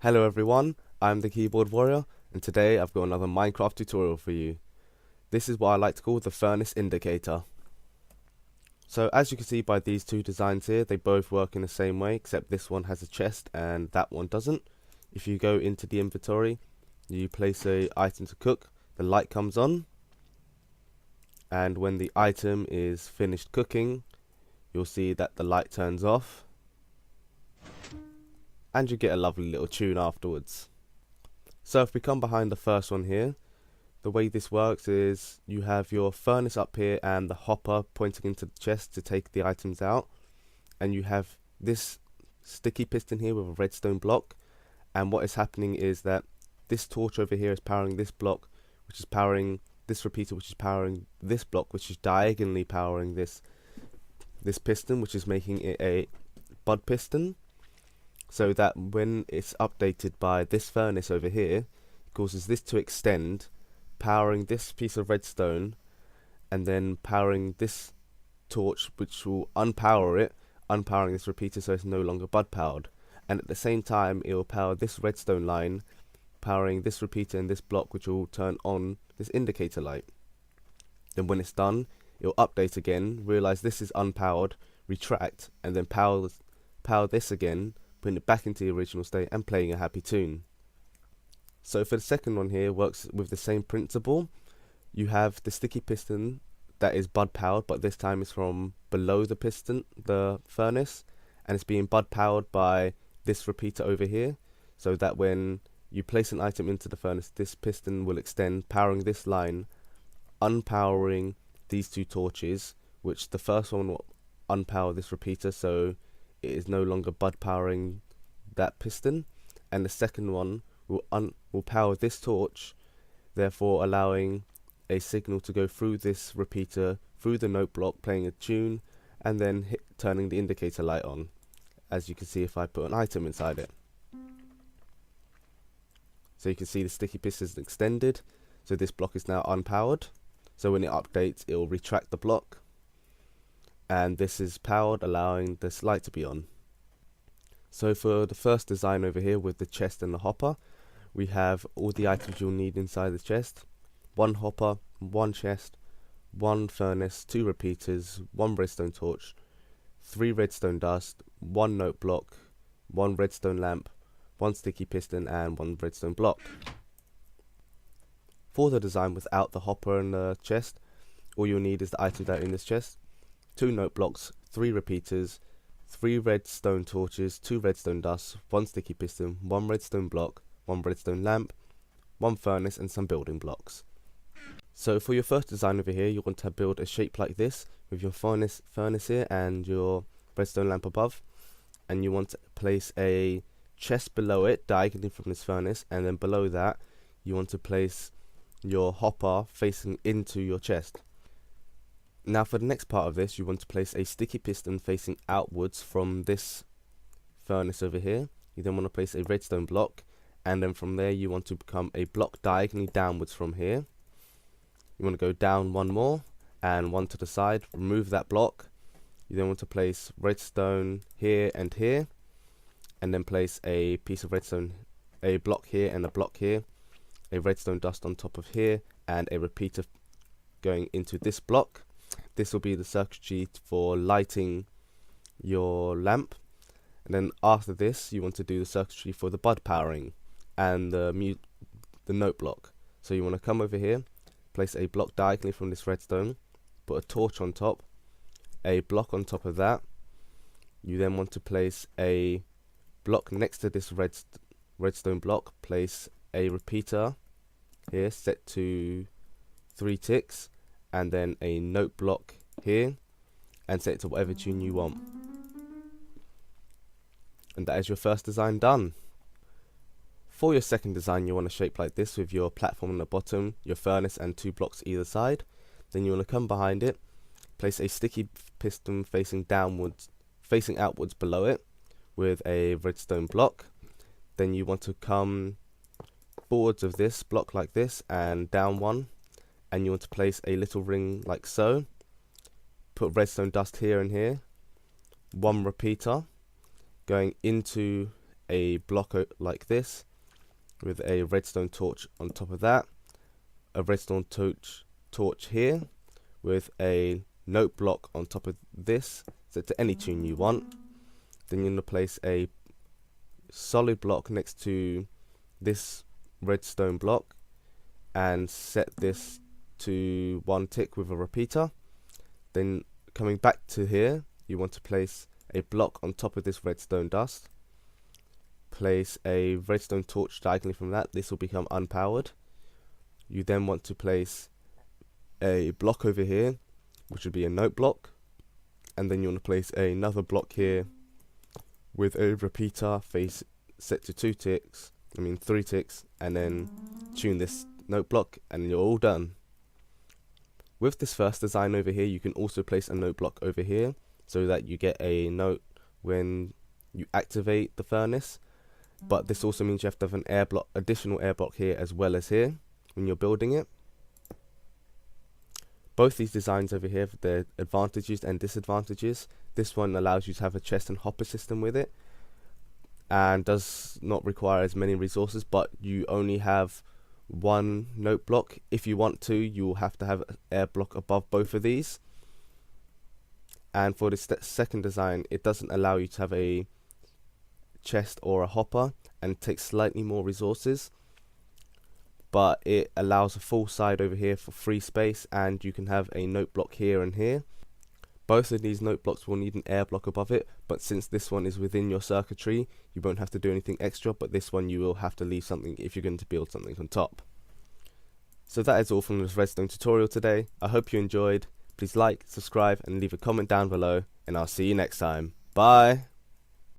Hello everyone, I'm the Keyboard Warrior, and today I've got another Minecraft tutorial for you. This is what I like to call the furnace indicator. So as you can see by these two designs here, they both work in the same way, except this one has a chest and that one doesn't. If you go into the inventory, you place a item to cook, the light comes on, and when the item is finished cooking, you'll see that the light turns off, and you get a lovely little tune afterwards. So if we come behind the first one here, the way this works is you have your furnace up here and the hopper pointing into the chest to take the items out, and you have this sticky piston here with a redstone block, and what is happening is that this torch over here is powering this block, which is powering this repeater, which is powering this block, which is diagonally powering this piston, which is making it a bud piston, so that when it's updated by this furnace over here, it causes this to extend, powering this piece of redstone, and then powering this torch, which will unpower it, unpowering this repeater so it's no longer bud powered. And at the same time, it will power this redstone line, powering this repeater and this block, which will turn on this indicator light. Then when it's done, it will update again, realize this is unpowered, retract, and then power this again, putting it back into the original state and playing a happy tune. So for the second one here, works with the same principle. You have the sticky piston that is bud powered, but this time it's from below the piston, the furnace, and it's being bud powered by this repeater over here, so that when you place an item into the furnace, this piston will extend, powering this line, unpowering these two torches, which the first one will unpower this repeater, so it is no longer bud powering that piston, and the second one will power this torch, therefore allowing a signal to go through this repeater, through the note block, playing a tune, and then turning the indicator light on, as you can see if I put an item inside it. So you can see the sticky piston is extended, so this block is now unpowered, so when it updates it will retract the block, and this is powered, allowing this light to be on. So for the first design over here with the chest and the hopper, we have all the items you'll need inside the chest: one hopper, one chest, one furnace, two repeaters, one redstone torch, 3 redstone dust, one note block, one redstone lamp, one sticky piston, and one redstone block. For the design without the hopper and the chest, all you'll need is the items that are in this chest: 2 note blocks, 3 repeaters, 3 redstone torches, 2 redstone dusts, 1 sticky piston, 1 redstone block, 1 redstone lamp, 1 furnace, and some building blocks. So for your first design over here, you want to build a shape like this with your furnace here and your redstone lamp above, and you want to place a chest below it diagonally from this furnace, and then below that you want to place your hopper facing into your chest. Now for the next part of this, you want to place a sticky piston facing outwards from this furnace over here. You then want to place a redstone block, and then from there you want to become a block diagonally downwards from here. You want to go down one more and one to the side, remove that block. You then want to place redstone here and here, and then place a piece of redstone, a block here and a block here, a redstone dust on top of here, and a repeater going into this block. This will be the circuitry for lighting your lamp, and then after this you want to do the circuitry for the bud powering and the note block. So you want to come over here, place a block diagonally from this redstone, put a torch on top, a block on top of that. You then want to place a block next to this redstone block, place a repeater here set to 3 ticks, and then a note block here, and set it to whatever tune you want. And that is your first design done. For your second design, you want a shape like this with your platform on the bottom, your furnace, and 2 blocks either side. Then you want to come behind it, place a sticky piston facing outwards below it with a redstone block. Then you want to come forwards of this block like this and down one, and you want to place a little ring like so, put redstone dust here and here, 1 repeater going into a block like this with a redstone torch on top of that, a redstone torch here with a note block on top of this, set to any tune you want. Then you're going to place a solid block next to this redstone block and set this to 1 tick with a repeater. Then coming back to here, you want to place a block on top of this redstone dust. Place a redstone torch diagonally from that. This will become unpowered. You then want to place a block over here, which would be a note block, and then you want to place another block here with a repeater face set to 3 ticks, and then tune this note block, and you're all done. With this first design over here, you can also place a note block over here so that you get a note when you activate the furnace, but this also means you have to have an additional air block here as well as here when you're building it. Both these designs over here have their advantages and disadvantages. This one allows you to have a chest and hopper system with it and does not require as many resources, but you only have 1 note block. If you want to, you will have to have an air block above both of these. And for this second design, it doesn't allow you to have a chest or a hopper and takes slightly more resources, but it allows a full side over here for free space, and you can have a note block here and here. Both of these note blocks will need an air block above it, but since this one is within your circuitry, you won't have to do anything extra, but this one you will have to leave something if you're going to build something on top. So that is all from this redstone tutorial today. I hope you enjoyed. Please like, subscribe and leave a comment down below, and I'll see you next time. Bye!